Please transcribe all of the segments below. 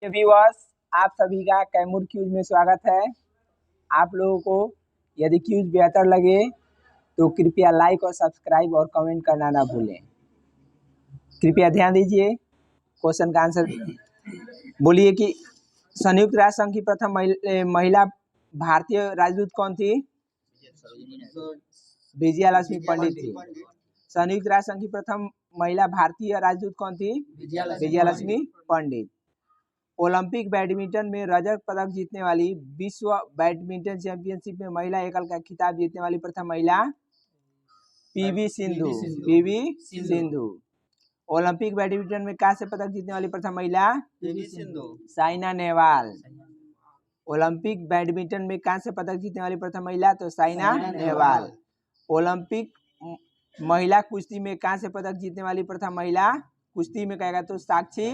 Viewers, आप सभी का कैमूर क्यूज में स्वागत है। आप लोगों को यदि क्यूज बेहतर लगे तो कृपया लाइक और सब्सक्राइब और कमेंट करना ना भूलें। कृपया ध्यान दीजिए, क्वेश्चन का आंसर बोलिए कि संयुक्त राष्ट्र संघ की प्रथम महिला भारतीय राजदूत कौन थी? विजयालक्ष्मी पंडित थी। संयुक्त राष्ट्र संघ की प्रथम महिला भारतीय राजदूत कौन थी? विजयालक्ष्मी पंडित। ओलंपिक बैडमिंटन में रजत पदक जीतने वाली विश्व बैडमिंटन चैंपियनशिप में महिला एकल का खिताब जीतने वाली प्रथम महिला पीवी सिंधु। ओलंपिक बैडमिंटन में कांस्य पदक जीतने वाली प्रथम महिला साइना नेहवाल। ओलंपिक बैडमिंटन में कांस्य पदक जीतने वाली प्रथम महिला तो साइना नेहवाल। ओलंपिक महिला कुश्ती में कांस्य पदक जीतने वाली प्रथम महिला कुश्ती में कहेगा तो साक्षी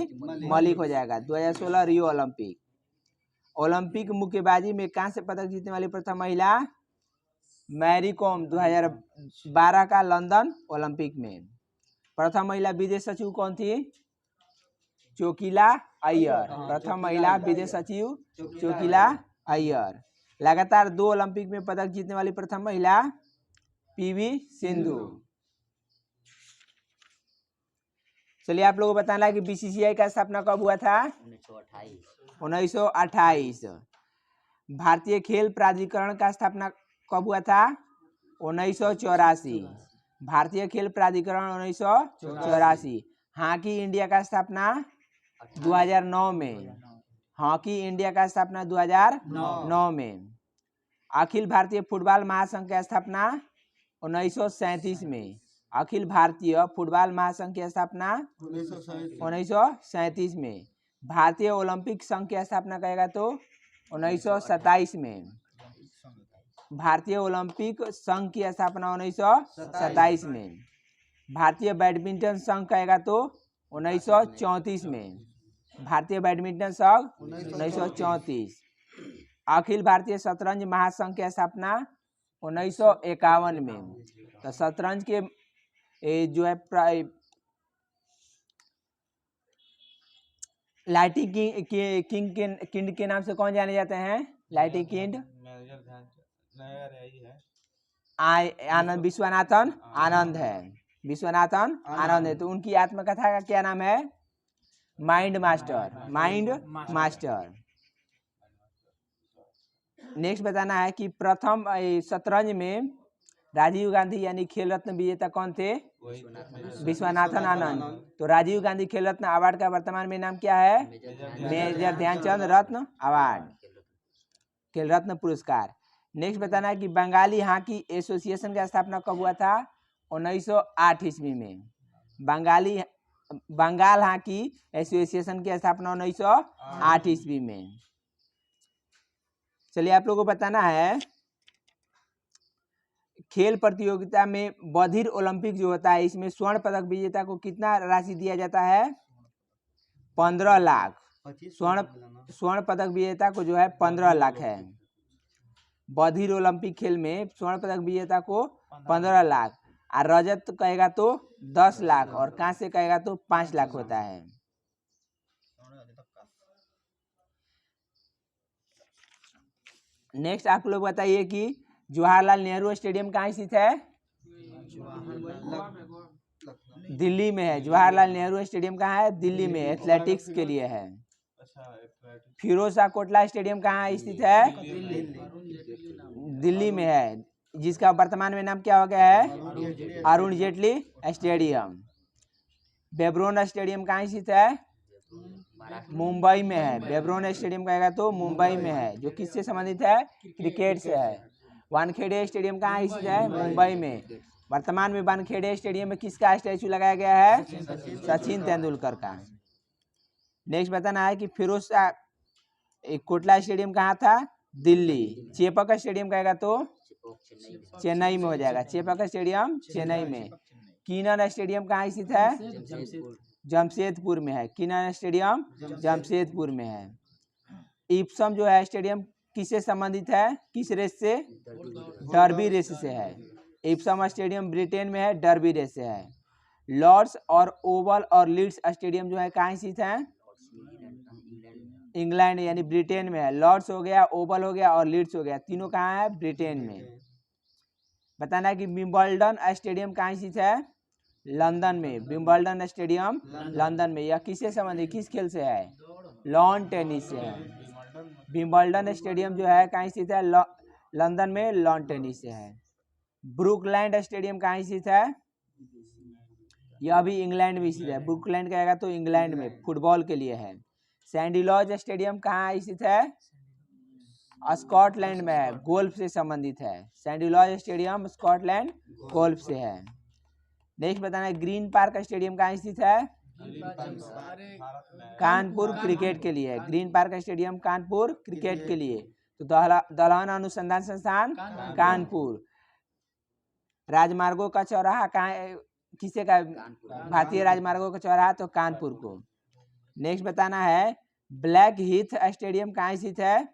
मलिक हो जाएगा। 2016 रियो ओलंपिक। ओलंपिक मुक्केबाजी में कांस्य पदक जीतने वाली प्रथम महिला मैरी कॉम 2012 का लंदन ओलंपिक में। प्रथम महिला विदेश सचिव कौन थी? चोकिला अय्यर। प्रथम महिला विदेश सचिव चोकिला अय्यर। लगातार 2 ओलंपिक में पदक जीतने वाली प्रथम महिला पीवी सिंधु। चलिए, आप लोगों को बताना है कि बीसीसीआई का स्थापना कब हुआ था? 1928। भारतीय खेल प्राधिकरण का स्थापना कब हुआ था? 1984। भारतीय खेल प्राधिकरण 1984। हॉकी इंडिया का स्थापना 2009 में। हॉकी इंडिया का स्थापना 2009 में। अखिल भारतीय फुटबॉल महासंघ की स्थापना 1937 में। अखिल भारतीय फुटबॉल महासंघ की स्थापना 1937 में। भारतीय ओलंपिक संघ की स्थापना कहेगा तो 1927 में। भारतीय ओलंपिक संघ की स्थापना 1927 में। भारतीय बैडमिंटन संघ कहेगा तो 1934 में। भारतीय बैडमिंटन संघ 1934। अखिल भारतीय शतरंज महासंघ की स्थापना 1951 में। तो शतरंज के जो है लाइटिंग किंग के नाम से कौन जाने जाते हैं? लाइटिंग किंग आनंद विश्वनाथन आनंद है। विश्वनाथन आनंद है। तो उनकी आत्मकथा का क्या नाम है? Mind master. नेक्स्ट बताना है कि प्रथम शतरंज में राजीव गांधी यानी खेल रत्न विजेता कौन थे? विश्वनाथन आनंद। तो राजीव गांधी खेल रत्न अवार्ड का वर्तमान में नाम क्या है? मेजर ध्यानचंद रत्न अवार्ड, खेल रत्न पुरस्कार। नेक्स्ट बताना है कि बंगाली हॉकी एसोसिएशन का स्थापना कब हुआ था? 1908 ईस्वी में। बंगाल हॉकी एसोसिएशन की स्थापना 1908 ईस्वी में। चलिए, आप लोगों को बताना है खेल प्रतियोगिता में बधिर ओलंपिक जो होता है इसमें स्वर्ण पदक विजेता को कितना राशि दिया जाता है? 15 लाख। स्वर्ण पदक विजेता को जो है 15 लाख है। बधिर ओलंपिक खेल में स्वर्ण पदक विजेता को 15 लाख, और रजत कहेगा तो 10 लाख और कांस्य कहेगा तो 5 लाख होता है। नेक्स्ट आप लोग बताइए कि जवाहरलाल नेहरू स्टेडियम कहाँ स्थित है? दिल्ली में है। जवाहरलाल नेहरू स्टेडियम कहाँ है? दिल्ली में, एथलेटिक्स के लिए है। फिरोज शाह कोटला स्टेडियम कहाँ स्थित है? दिल्ली में है, जिसका वर्तमान में नाम क्या हो गया है? अरुण जेटली स्टेडियम। बेब्रोन स्टेडियम कहाँ स्थित है? मुंबई में है। बेब्रोन स्टेडियम कहेगा तो मुंबई में है, जो किससे संबंधित है? क्रिकेट से है। वानखेड़े स्टेडियम कहाँ स्थित है? मुंबई में। वर्तमान में वानखेड़े स्टेडियम में किसका स्टैचू लगाया गया है? सचिन तेंदुलकर का। नेक्स्ट बताना है कि फिरोज शाह कोटला स्टेडियम कहाँ था? दिल्ली। चेपक स्टेडियम कहेगा तो चेन्नई में हो जाएगा। चेपक स्टेडियम चेन्नई में। कीनन स्टेडियम कहाँ स्थित है? जमशेदपुर में है। कीनन स्टेडियम जमशेदपुर में है। इप्सम जो है स्टेडियम किससे संबंधित है? किस रेस से? डर्बी रेस से है। इप्सम स्टेडियम ब्रिटेन में है, डर्बी रेस से है। लॉर्ड्स और ओवल और लीड्स स्टेडियम जो है कहाँ स्थित है? इंग्लैंड यानी ब्रिटेन में है। लॉर्ड्स हो गया, ओवल हो गया और लीड्स हो गया, तीनों कहाँ है? ब्रिटेन में। बताना है कि विंबलडन स्टेडियम कहाँ स्थित है? लंदन में। विंबलडन स्टेडियम लंदन में। यह किससे संबंधित, किस खेल से है? लॉन टेनिस से है। विंबलडन स्टेडियम जो है कहाँ स्थित है? लंदन में, लॉन टेनिस से है। ब्रुकलैंड स्टेडियम कहाँ स्थित है? यह भी इंग्लैंड में स्थित है। ब्रुकलैंड कहेगा तो इंग्लैंड में, फुटबॉल के लिए है। सैंडी लॉज स्टेडियम कहाँ स्थित है? स्कॉटलैंड में है, गोल्फ से संबंधित है। सैंडी लॉज स्टेडियम स्कॉटलैंड, गोल्फ से है। नेक्स्ट बताना है ग्रीन पार्क स्टेडियम कहाँ स्थित है? कानपुर क्रिकेट के लिए। Green park stadium Kanpur cricket के लिए। तो दलहन अनुसंधान संस्थान कानपुर। राजमार्गों का चौराहा कहाँ, किसे का? भारतीय राजमार्गों का चौराहा तो कानपुर को। नेक्स्ट बताना है ब्लैक हीथ स्टेडियम कहाँ स्थित है?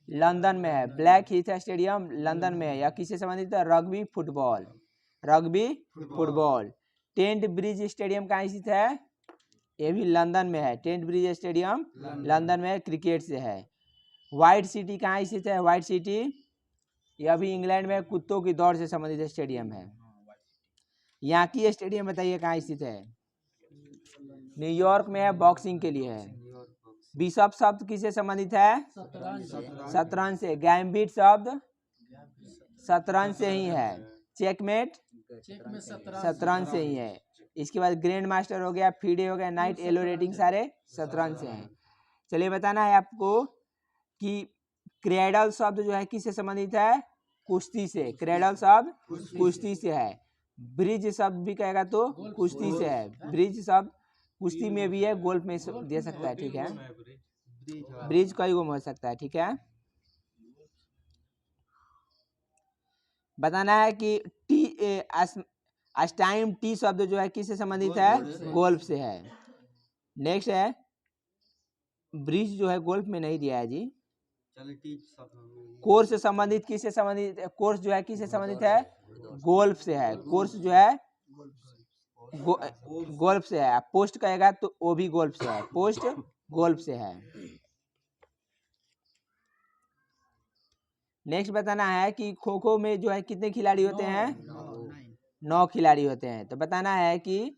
लंदन में है। ब्लैक हीथ स्टेडियम लंदन में है। यह किससे संबंधित है? Rugby football, rugby football. Tent bridge stadium कहाँ स्थित है? ये भी लंदन में है। टेंट ब्रिज स्टेडियम लंदन में, क्रिकेट से है। व्हाइट सिटी कहाँ स्थित है? व्हाइट सिटी यह भी इंग्लैंड में, कुत्तों की दौड़ से संबंधित स्टेडियम है। यहाँ की स्टेडियम बताइए कहाँ स्थित है? न्यूयॉर्क में है, बॉक्सिंग के लिए है। बिशप शब्द किससे संबंधित है? शतरंज से। गैम्बिट शब्द शतरंज से ही है। चेकमेट शतरंज से ही है। इसके बाद ग्रैंड मास्टर हो गया, फीडे हो गया, नाइट एलो रेटिंग सारे शतरंज से हैं। चलिए बताना है आपको कि क्रेडल शब्द जो है किससे संबंधित है? कुश्ती से। क्रेडल शब्द कुश्ती से है। ब्रिज शब्द भी कहेगा तो कुश्ती से है। ब्रिज शब्द कुश्ती में भी है, गोल्फ में दे सकता है, ठीक है। ब्रिज कई गुम हो सकता है, ठीक है। बताना है कि टाइम टी शब्द जो है किससे संबंधित है? गोल्फ से है। नेक्स्ट है ब्रिज जो है गोल्फ में नहीं दिया है जी। कोर्स से संबंधित किससे संबंधित? कोर्स जो है किससे संबंधित है? गोल्फ से है। कोर्स जो है गोल्फ से है। पोस्ट कहेगा तो वो भी गोल्फ से है, पोस्ट गोल्फ से है। नेक्स्ट बताना है कि खो खो में जो है कितने खिलाड़ी होते हैं? 9 खिलाड़ी होते हैं। तो बताना है कि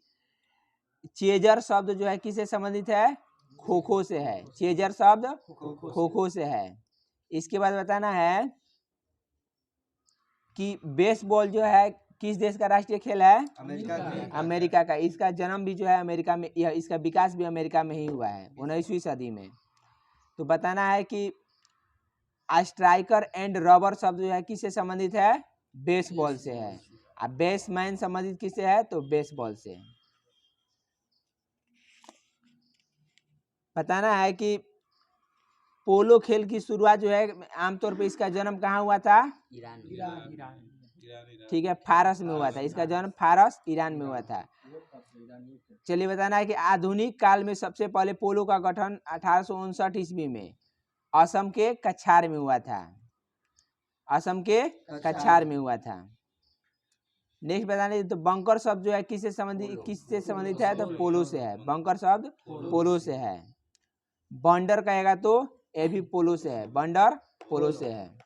चेजर शब्द जो है किससे संबंधित है? खो खो से है। चेजर शब्द खो खो से है। इसके बाद बताना है कि बेसबॉल जो है किस देश का राष्ट्रीय खेल है? अमेरिका का। इसका जन्म भी जो है अमेरिका में, यह इसका विकास भी अमेरिका में ही हुआ है 19वीं सदी में। तो बताना है कि स्ट्राइकर एंड रबर शब्द जो है किससे संबंधित है? बेसबॉल से है। अब बेसमैन संबंधित किससे है? तो बेसबॉल से। बताना है कि पोलो खेल की शुरुआत जो है आमतौर पे इसका जन्म कहाँ हुआ था? ईरान। ठीक है, फारस में हुआ था। इसका जन्म फारस, ईरान में हुआ था। चलिए बताना है कि आधुनिक काल में सबसे पहले पोलो का गठन 1859 ईस्वी में असम के कछार में हुआ था। असम के कछार में हुआ था। नेक्स्ट बताने तो बंकर शब्द जो है किससे संबंधित है? तो पोलो से है। बंकर शब्द पोलो से है। बंडर कहेगा तो ये भी पोलो से है। बंडर पोलो से है।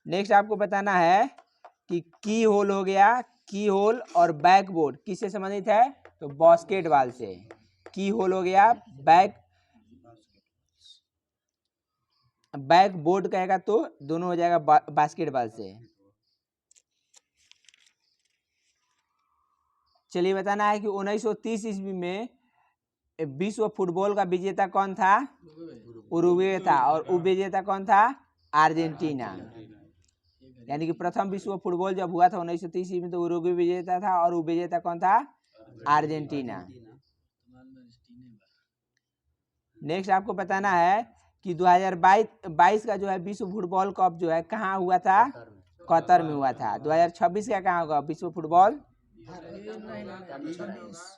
नेक्स्ट आपको बताना है कि की होल हो गया, की होल और बैकबोर्ड किससे संबंधित है? तो बास्केटबॉल से। की होल हो गया, बैकबोर्ड कहेगा तो दोनों हो जाएगा बास्केटबॉल से। चलिए बताना है कि 1930 ईस्वी में विश्व फुटबॉल का विजेता कौन था? उरुग्वे था। और उपविजेता कौन था? अर्जेंटीना। यानी कि प्रथम विश्व फुटबॉल जब हुआ था 1930 ईस्वी में तो उरुग्वे विजेता था और उपविजेता कौन था? अर्जेंटीना। नेक्स्ट आपको बताना है कि 2022 का जो है विश्व फुटबॉल कप जो है कहाँ हुआ था? कतर में हुआ था। 2026 का कहाँ होगा विश्व फुटबॉल?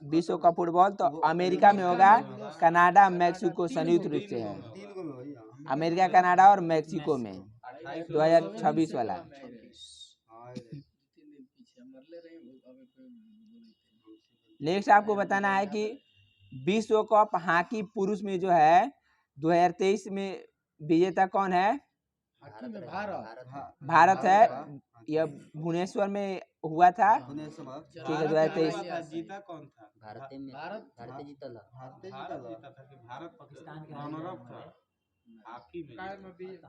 विश्व का फुटबॉल तो अमेरिका में होगा, कनाडा, मैक्सिको संयुक्त रूप से है। अमेरिका, कनाडा और मैक्सिको में 2026 वाला। नेक्स्ट आपको बताना है कि विश्व कप हॉकी पुरुष में जो है 2023 में विजेता कौन है? भारत है। यह भुवनेश्वर में हुआ था, ठीक है। 2023 जीता कौन था? भारत जीतल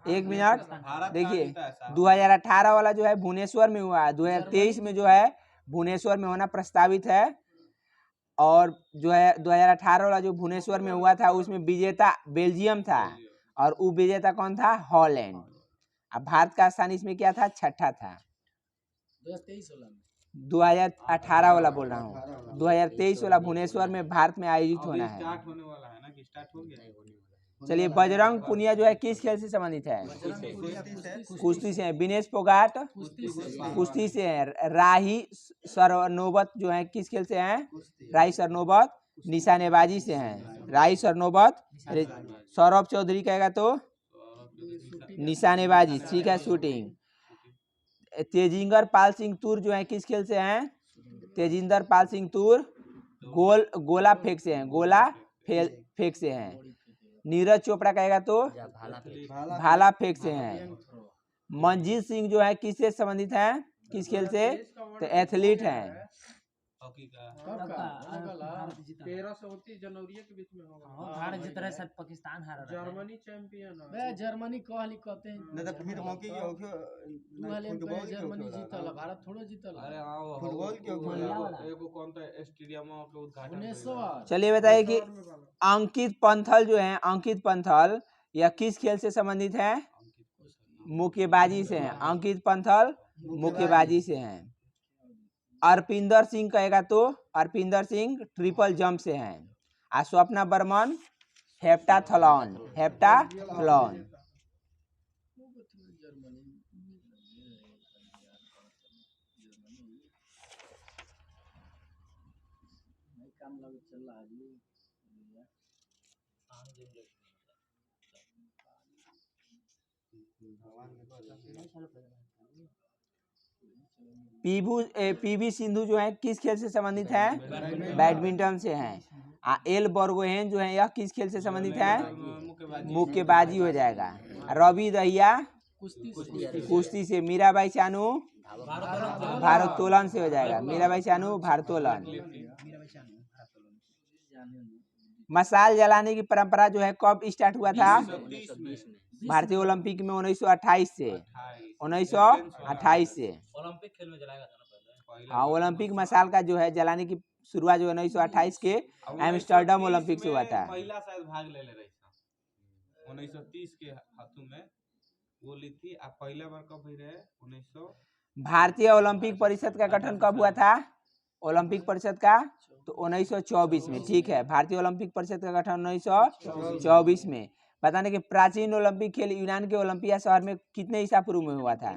एक मिनट देखिए, 2018 वाला जो है भुवनेश्वर में हुआ है, 2023 में जो है भुवनेश्वर में होना प्रस्तावित है। और जो है 2018 वाला जो भुवनेश्वर में हुआ था उसमें विजेता बेल्जियम था और उप विजेता कौन था? हॉलैंड। अब भारत का स्थान इसमें क्या था? छठा था। 2018 वाला बोल रहा हूँ, 2023 वाला भुवनेश्वर में भारत में आयोजित होना है। स्टार्ट होने वाला है ना कि स्टार्ट हो गया? चलिए, बजरंग पुनिया जो है किस खेल से संबंधित है? कुश्ती से है। विनेश फोगाट कुश्ती से है। राही सरनोबत जो है किस खेल से हैं? राही सरनोबत निशानेबाजी से हैं। राही सरनोबत। सौरभ चौधरी कहेगा तो निशानेबाजी, ठीक है, शूटिंग। तेजिंदर पाल सिंह तूर जो है किस खेल से हैं? तेजिंदर पाल सिंह तूर गोला फेंक से हैं। गोला फेंक से हैं। नीरज चोपड़ा कहेगा तो भाला फेंक से हैं। मनजीत सिंह जो है किससे संबंधित हैं? किस खेल से? तो एथलीट हैं। हॉकी का 13 से 29 जनवरी के बीच में होगा। भारत जीत रहा है, शायद पाकिस्तान हार रहा है। जर्मनी चैंपियन है। बे जर्मनी कहली कहते हैं नहीं तो फिर हॉकी की होके फुटबॉल जर्मनी जीतल, भारत थोड़ो जीतल। अरे हाँ, वो फुटबॉल क्यों महिला वाला। एगो कौन ता स्टेडियम के उद्घाटन 1900। चलिए बताइए कि अंकित पंथल जो है, अंकित पंथल यह किस खेल से संबंधित है? मुक्केबाजी से हैं। अंकित पंथल मुक्केबाजी से हैं। अर्पिंदर सिंह कहेगा तो अर्पिंदर सिंह ट्रिपल जंप से हैं। और स्वप्ना बर्मन हेप्टाथलॉन। पीवी सिंधु जो है किस खेल से संबंधित है? बैडमिंटन से हैं। एल बर्गोहेन जो है यह किस खेल से संबंधित है? मुक्केबाजी हो जाएगा। रवि दहिया कुश्ती से। मीराबाई चानू भारोत्तोलन से हो जाएगा। मीराबाई चानू भारोत्तोलन। मशाल जलाने की परंपरा जो है कब स्टार्ट हुआ था? भारतीय ओलंपिक में 1928 से। 1928 से ओलंपिक खेल में जलाया था ना पहले। हाँ, ओलंपिक मशाल का जो है जलाने की शुरुआत जो 1928 के एम्स्टर्डम ओलंपिक से हुआ था। पहला शायद भाग ले रही था 1930 के हाथों में वो ली थी। अब पहला बार कब हुई रहे? 1900। भारतीय ओलंपिक परिषद का गठन कब हुआ था? ओलंपिक परिषद का तो 1924 में, ठीक है। भारतीय ओलंपिक परिषद का गठन 1924 में। बताने कि प्राचीन ओलंपिक खेल यूनान के ओलंपिया शहर में कितने ईसा पूर्व में हुआ था?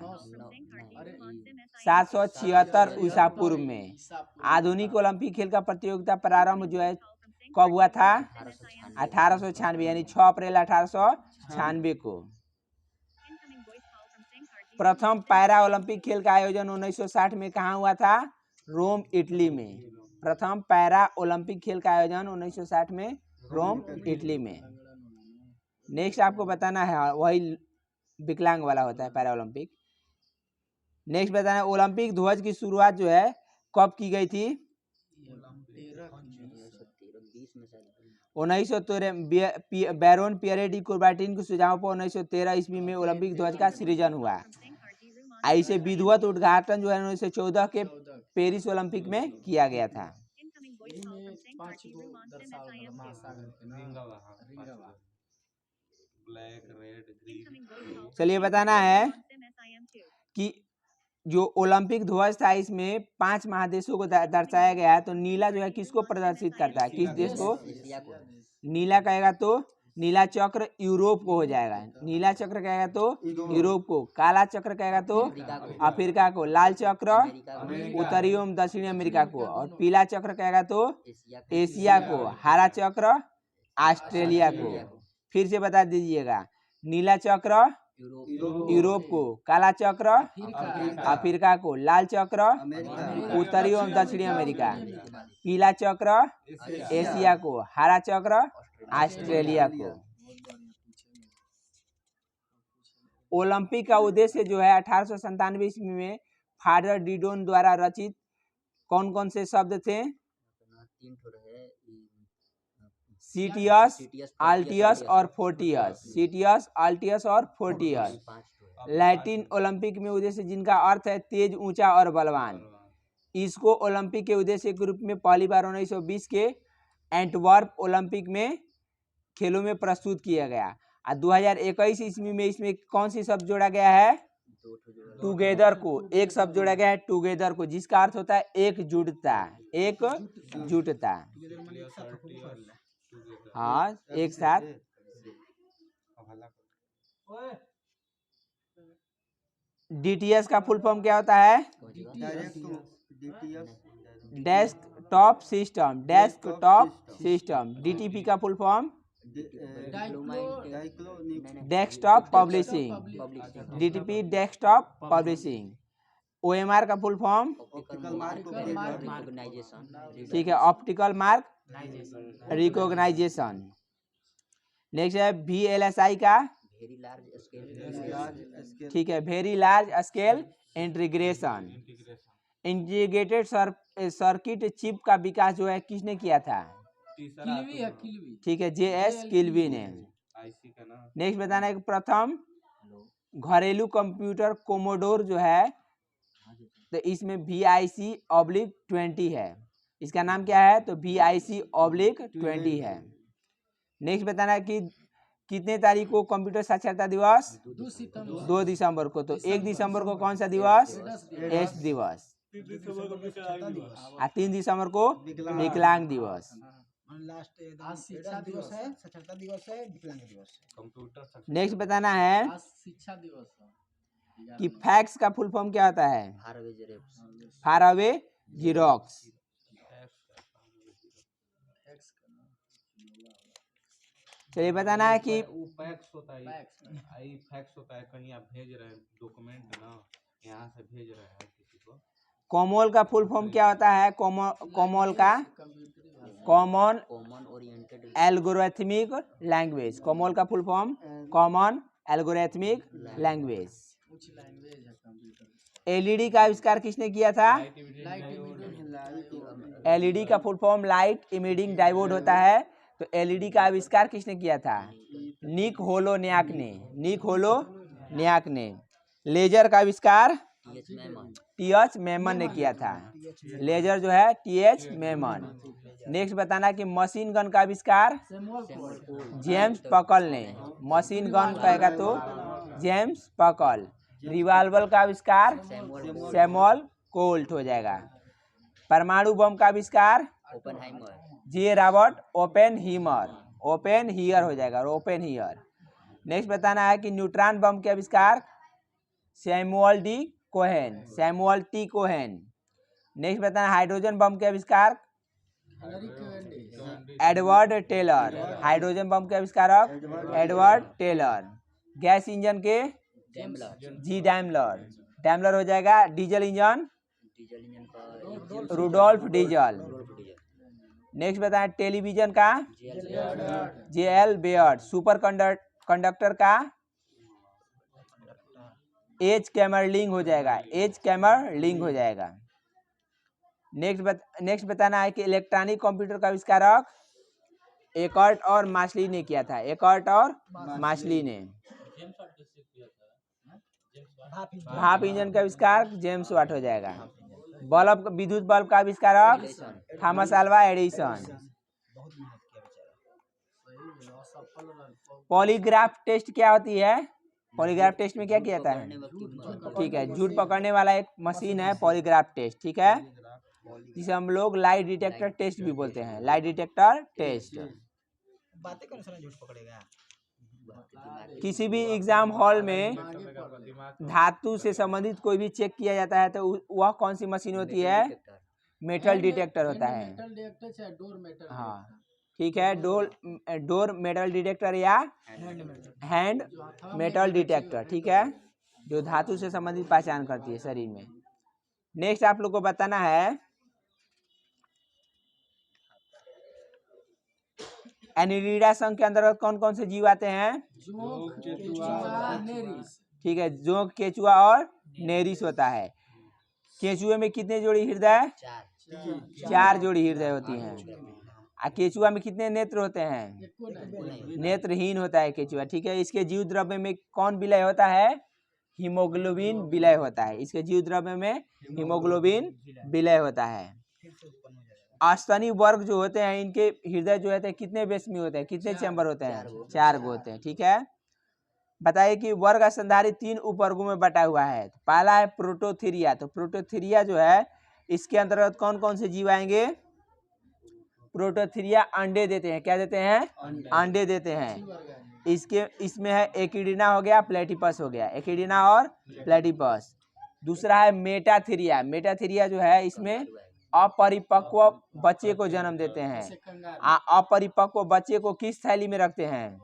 776 ईसा पूर्व में। आधुनिक ओलंपिक खेल का प्रतियोगिता प्रारंभ जो है कब हुआ था? 1896 यानी 6 अप्रैल 1896 को। प्रथम पैरा ओलंपिक खेल का आयोजन 1960 में कहाँ हुआ था? रोम, इटली में। प्रथम पैरा ओलंपिक खेल का आयोजन 1960 में रोम, इटली में। नेक्स्ट आपको बताना है, वही विकलांग वाला होता है पैरा ओलंपिक। नेक्स्ट बताना है ओलंपिक ध्वज की शुरुआत जो है कब की गई थी? 1913 बैरोन पियरे डी कुर्बाटिन के सुझाव पर 1913 ईस्वी में ओलंपिक ध्वज का सृजन हुआ। ऐसे विधिवत उद्घाटन जो है 1914 के पेरिस ओलंपिक में किया गया था। Black, red, green. चलिए बताना है कि जो ओलंपिक ध्वज था इसमें 5 महादेशों को दर्शाया गया है। तो नीला जो है किसको प्रदर्शित करता है? किस देश को? नीला कहेगा तो नीला चक्र यूरोप को हो जाएगा। नीला चक्र कहेगा तो यूरोप को। काला चक्र कहेगा तो अफ्रीका को। लाल चक्र उत्तरी एवं दक्षिणी अमेरिका को। और पीला चक्र कहेगा तो एशिया को। हरा चक्र ऑस्ट्रेलिया को। फिर से बता दीजिएगा, नीला चक्र यूरोप को, काला चक्र अफ्रीका को, लाल चक्र उत्तरी एवं दक्षिणी अमेरिका, पीला चक्र एशिया को, हरा चक्र ऑस्ट्रेलिया को। ओलंपिक का उद्देश्य जो है 1897 ईस्वी में फादर डिडोन द्वारा रचित कौन कौन से शब्द थे? सीटियस, आल्टियस और फोर्टियस। सीटियस, आल्टियस और फोर्टियस। लैटिन ओलंपिक में उद्देश्य जिनका अर्थ है तेज, ऊंचा और बलवान। इसको ओलंपिक के उद्देश्य के रूप में पहली बार 1920 के एंटवर्प ओलंपिक में खेलों में प्रस्तुत किया गया। 2021 ईस्वी में इसमें कौन सी शब्द जोड़ा गया है? टुगेदर को, एक शब्द जोड़ा गया है टुगेदर को, जिसका अर्थ होता है एकजुटता, एकजुटता। हाँ, एक साथ। डीटीएस का फुल फॉर्म क्या होता है? Desktop system, desktop system. DTP का full form desktop publishing, DTP desktop publishing. OMR का फुल फॉर्म ठीक है, ऑप्टिकल मार्क रिकॉग्नाइजेशन। नेक्स्ट है VLSI का ठीक है, very large scale integration. Integrated circuit chip का विकास जो है किसने किया था? ठीक है, JS किल्वी ने। नेक्स्ट बताना है कि प्रथम घरेलू कंप्यूटर कोमोडोर जो है तो इसमें VIC/20 है। इसका नाम क्या है? तो VIC/20 है। नेक्स्ट बताना है कि कितने तारीख को कंप्यूटर साक्षरता दिवस? 2 दिसंबर को। तो 1 दिसंबर को कौन सा दिवस? एड्स दिवस। 3 दिसंबर को विकलांग दिवस। शिक्षा दिवस है, साक्षरता दिवस है, विकलांग दिवस है। नेक्स्ट बताना है शिक्षा दिवस कि फैक्स का फुल फॉर्म क्या होता है? Far away xerox. चलिए बताना है कि फैक्स होता है, फैक्स होता है, कहीं आप भेज रहे हैं डॉक्यूमेंट ना, यहाँ से भेज रहे हैं किसी को। कॉमोल का फुल फॉर्म क्या होता है? कॉमोल का कॉमन एल्गोरिथमिक लैंग्वेज। कॉमोल का full form common algorithmic language. LED का आविष्कार किसने किया था? एलईडी का full form light emitting diode होता है। तो एलईडी का आविष्कार किसने किया था? निक होलोनियाक ने। निक होलोनियाक ने। लेजर का आविष्कार TH मेमन ने किया था। लेजर जो है TH मेमन। नेक्स्ट बताना कि मशीन गन का आविष्कार जेम्स पकल ने। मशीन गन कहेगा तो जेम्स पकल। रिवाल्वर का आविष्कार सैमुअल कोल्ट हो जाएगा। परमाणु बम का आविष्कार J रॉबर्ट ओपेनहीमर। ओपेनहीयर हो जाएगा, ओपेनहीयर। नेक्स्ट बताना है कि न्यूट्रॉन बम के आविष्कार Samuel D Cohen, Samuel T Cohen. Next बताना हाइड्रोजन बम के आविष्कार एडवर्ड टेलर। हाइड्रोजन बम के आविष्कारक एडवर्ड टेलर। गैस इंजन के जी डैमलर। डैमलर हो जाएगा। Diesel engine Rudolf Diesel. Next बताएं टेलीविजन का JL बेयर्ड। सुपर कंडक्टर का H कैमरलिंग हो जाएगा, H कैमरलिंग हो जाएगा। नेक्स्ट बताना है कि इलेक्ट्रॉनिक कंप्यूटर का आविष्कारक एकर्ट और मार्शली ने किया था। एकर्ट और मार्शली ने। भाप इंजन का आविष्कार जेम्स वाट हो जाएगा। बल्ब, विद्युत बल्ब का आविष्कारक Thomas Alva Edison. Polygraph test क्या होती है? पॉलीग्राफ टेस्ट में क्या किया जाता है? ठीक है, झूठ पकड़ने वाला एक मशीन है पॉलीग्राफ टेस्ट। ठीक है, जिसे हम लोग लाई डिटेक्टर टेस्ट भी बोलते हैं। Lie detector test. बातें कौन सा झूठ पकड़ेगा? किसी भी एग्जाम हॉल में धातु से संबंधित कोई भी चेक किया जाता है तो वह कौन सी मशीन होती है? मेटल डिटेक्टर होता है। मेटल डिटेक्टर चाहे डोर मेटल। हाँ, ठीक है। डोर मेटल डिटेक्टर या हैंड मेटल डिटेक्टर, ठीक है, जो धातु से संबंधित पहचान करती है शरीर में। नेक्स्ट आप लोग को बताना है एनिलिडा संघ के अंतर्गत कौन कौन से जीव आते हैं? ठीक है, जोंक, केचुआ और नेरिस होता है। केचुए में कितने जोड़ी हृदय? 4 जोड़ी हृदय होती हैं। केचुआ में कितने नेत्र होते हैं? नेत्रहीन होता है केचुआ, ठीक है। इसके जीव द्रव्य में कौन विलय होता है? हीमोग्लोबिन विलय होता है। इसके जीव द्रव्य में हीमोग्लोबिन विलय होता है। स्तनी वर्ग जो होते हैं इनके हृदय जो होते हैं कितने बेसमी होते हैं, कितने चैम्बर होते हैं? 4 गो होते हैं, ठीक है। बताइए कि वर्ग स्तनधारी 3 उपवर्गों में बटा हुआ है। पहला है प्रोटोथीरिया। तो प्रोटोथीरिया जो है इसके अंतर्गत कौन कौन से जीव आएंगे? प्रोटोथीरिया अंडे देते हैं। क्या देते हैं? अंडे देते हैं। इसमें है एकिडना हो गया, प्लेटिपस हो गया, एकिडना और प्लेटिपस। दूसरा है मेटाथीरिया। मेटाथीरिया जो है इसमें अपरिपक्व बच्चे को जन्म देते हैं। अपरिपक्व बच्चे को किस थैली में रखते हैं?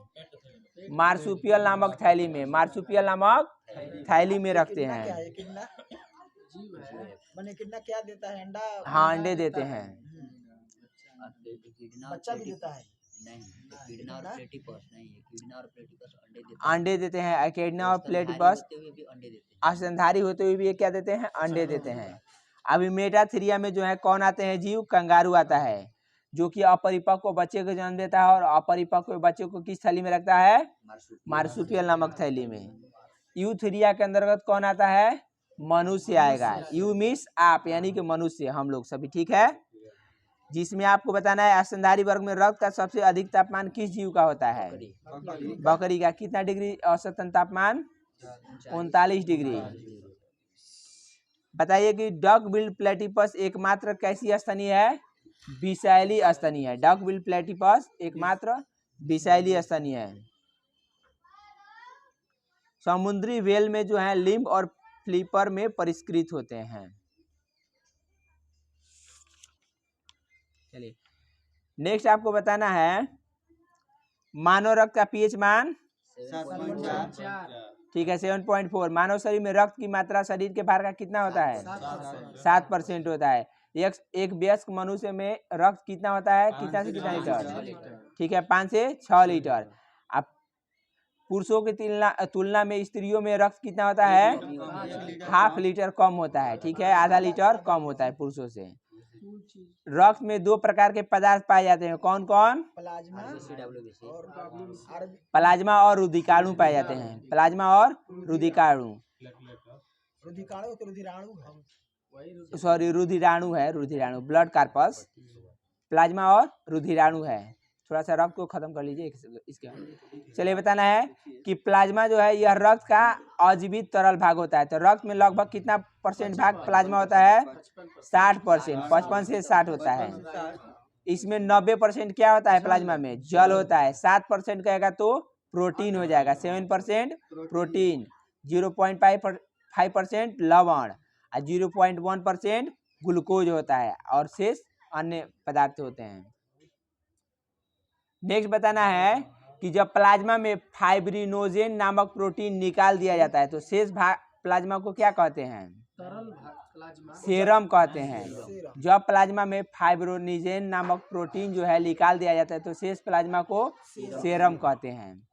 मार्सुपियल नामक थैली में, मार्सुपियल नामक थैली में रखते हैं। क्या देता है? अंडा? हाँ, अंडे देते हैं। बच्चा भी देता है? अंडे देते हैं। एकिडना और प्लेटिपस स्तनधारी होते हुए भी ये क्या देते हैं? अंडे देते हैं। अभी मेटाथीरिया में जो है कौन आते हैं जीव? कंगारू आता है, जो कि अपरिपक्व बच्चे को जन्म देता है और अपरिपक्व बच्चे को किस थैली में रखता है? मार्सुपियल नामक थैली में। यूथीरिया के अंतर्गत कौन आता है? मनुष्य आएगा। यू मीन्स आप, यानी कि मनुष्य, हम लोग सभी, ठीक है। जिसमें आपको बताना है स्तनधारी वर्ग में रक्त का सबसे अधिक तापमान किस जीव का होता है? बकरी का। कितना डिग्री औसतन तापमान? 39 डिग्री। बताइए कि डक बिल्ड प्लेटिपस एकमात्र कैसी स्तनी है? विषैली स्तनी है। डक बिल्ड प्लेटिपस एकमात्र विषैली स्तनी है। समुद्री व्हेल में जो है लिम्ब और फ्लिपर में परिष्कृत होते हैं। चलिए नेक्स्ट आपको बताना है मानव रक्त का पीएच मान? 7.4। ठीक है, 7.4। मानव शरीर में रक्त की मात्रा शरीर के भार का कितना होता है? 7% होता है। एक वयस्क मनुष्य में रक्त कितना होता है? कितना से कितना लीटर? ठीक है, 5 से 6 लीटर। अब पुरुषों की तुलना में स्त्रियों में रक्त कितना होता है? ½ लीटर कम होता है, ठीक है, आधा लीटर कम होता है पुरुषों से। रक्त में 2 प्रकार के पदार्थ पाए जाते हैं। कौन कौन? प्लाज्मा और रुधिकाणु पाए जाते हैं। प्लाज्मा और रुधिकाणु। सॉरी, रुधिराणु है, रुधिराणु, ब्लड कार्पस। प्लाज्मा और रुधिराणु है। थोड़ा सा रक्त को खत्म कर लीजिए इसके। चलिए बताना है कि प्लाज्मा जो है यह रक्त का अजीवित तरल भाग होता है। तो रक्त में लगभग कितना % भाग प्लाज्मा होता है? 60%, 55 से 60 होता है। इसमें 90% क्या होता है? प्लाज्मा में जल होता है। 7% कहेगा तो प्रोटीन हो जाएगा। 7% प्रोटीन, 0.5% लवण और 0.1% ग्लूकोज होता है और शेष अन्य पदार्थ होते हैं। नेक्स्ट बताना है कि जब प्लाज्मा में फाइब्रिनोजेन नामक प्रोटीन निकाल दिया जाता है तो शेष भाग प्लाज्मा को क्या कहते हैं? सेरम कहते हैं। जब प्लाज्मा में फाइब्रिनोजेन नामक प्रोटीन जो है निकाल दिया जाता है तो शेष प्लाज्मा को सेरम कहते हैं।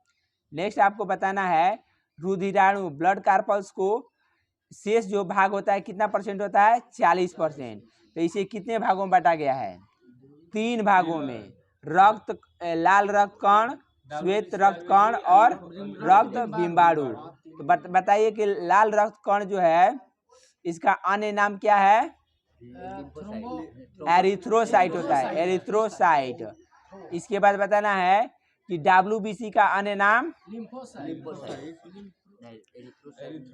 नेक्स्ट आपको बताना है रुधिराणु, ब्लड कार्पल्स को शेष जो भाग होता है कितना % होता है? 40%। तो इसे कितने भागों में बांटा गया है? 3 भागों में। रक्त, लाल रक्त कण, श्वेत रक्त कण और रक्त बिंबाणु। तो बताइए कि लाल रक्त कण जो है इसका अन्य नाम क्या है? एरिथ्रोसाइट होता है, एरिथ्रोसाइट। इसके बाद बताना है कि WBC का अन्य नाम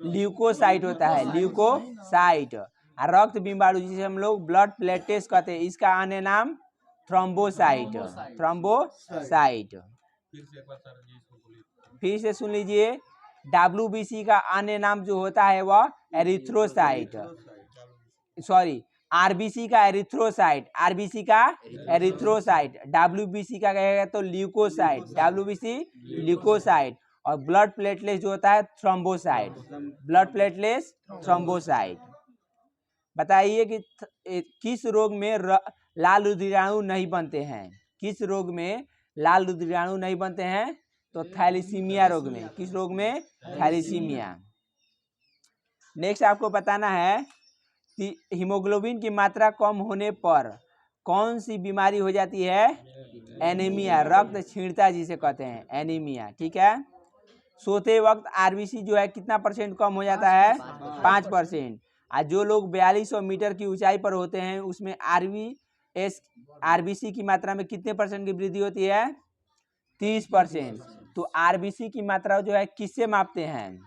ल्यूकोसाइट होता है, ल्यूकोसाइट। रक्त बिंबाणु जिसे हम लोग ब्लड प्लेटलेट्स कहते हैं, इसका अन्य नाम थ्रोम्बोसाइट, थ्रोम्बोसाइट। फिर से सुन लीजिए, WBC का अन्य नाम जो होता है वह एरिथ्रोसाइट, सॉरी, आरबीसी का एरिथ्रोसाइट, आरबीसी का एरिथ्रोसाइट, डब्ल्यूबीसी का कहेगा तो ल्यूकोसाइट, डब्ल्यूबीसी ल्यूकोसाइट, और ब्लड प्लेटलेट जो होता है थ्रोम्बोसाइट, ब्लड प्लेटलेट थ्रोम्बोसाइट। बताइए कि किस रोग में लाल रुधिराणु नहीं बनते हैं, किस रोग में लाल रुधिराणु नहीं बनते हैं? तो थैलीसीमिया रोग में। किस रोग में? थैलीसीमिया। नेक्स्ट आपको बताना है कि हीमोग्लोबिन की मात्रा कम होने पर कौन सी बीमारी हो जाती है? एनीमिया, रक्त क्षीणता जिसे कहते हैं, एनीमिया। ठीक है। सोते वक्त आरबीसी जो है कितना % कम हो जाता है? 5%। और जो लोग 4200 मीटर की ऊंचाई पर होते हैं उसमें आरबीसी की मात्रा में कितने % की वृद्धि होती है? 30%। तो आरबीसी की मात्रा जो है किससे मापते हैं?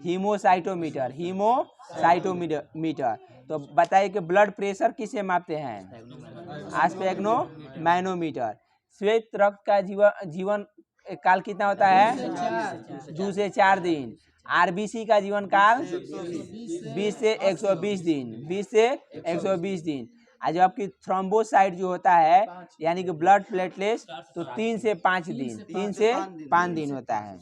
Haemocytometer, haemocytometer. तो बताइए कि ब्लड प्रेशर किससे मापते हैं? स्फेग्नो मैनोमीटर। श्वेत रक्त का जीवन काल कितना होता है? 2 से 4 दिन। आरबीसी का जीवन काल 20 से 120 दिन, 20 से 120 दिन। और जो आपकी थ्रोम्बोसाइट जो होता है यानी कि ब्लड प्लेटलेट, तो 3 से 5 दिन, 3 से 5 दिन होता है।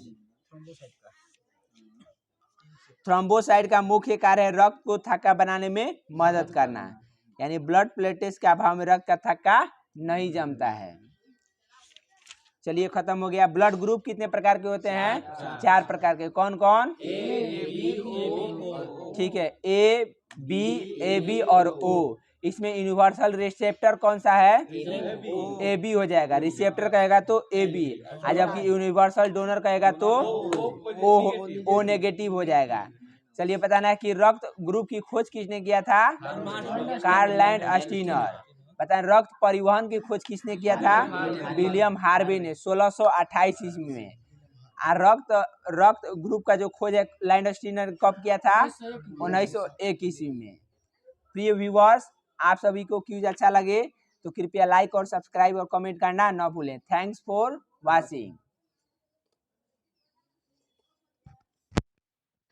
थ्रोम्बोसाइट का मुख्य कार्य है रक्त को थक्का बनाने में मदद करना, यानी ब्लड प्लेटलेट्स के अभाव में रक्त का थक्का नहीं जमता है। चलिए खत्म हो गया। ब्लड ग्रुप कितने प्रकार के होते हैं? 4 प्रकार के। कौन कौन? ठीक है, ए बी और ओ। इसमें यूनिवर्सल रिसेप्टर कौन सा है? ए बी हो जाएगा। रिसेप्टर कहेगा तो ए बी, और जबकि यूनिवर्सल डोनर कहेगा तो ओ नेगेटिव हो जाएगा। चलिए बताना है कि रक्त ग्रुप की खोज किसने किया था? Karl Landsteiner. बताएं रक्त परिवहन की खोज किसने किया था? विलियम हार्वे ने 1628 ईस्वी में। और रक्त ग्रुप का जो खोज है लैंड स्टीनर कब किया था? 1901 ईस्वी में। प्रिय व्यूअर्स, आप सभी को क्यूज अच्छा लगे तो कृपया लाइक और सब्सक्राइब और कमेंट करना न भूलें। Thanks for watching.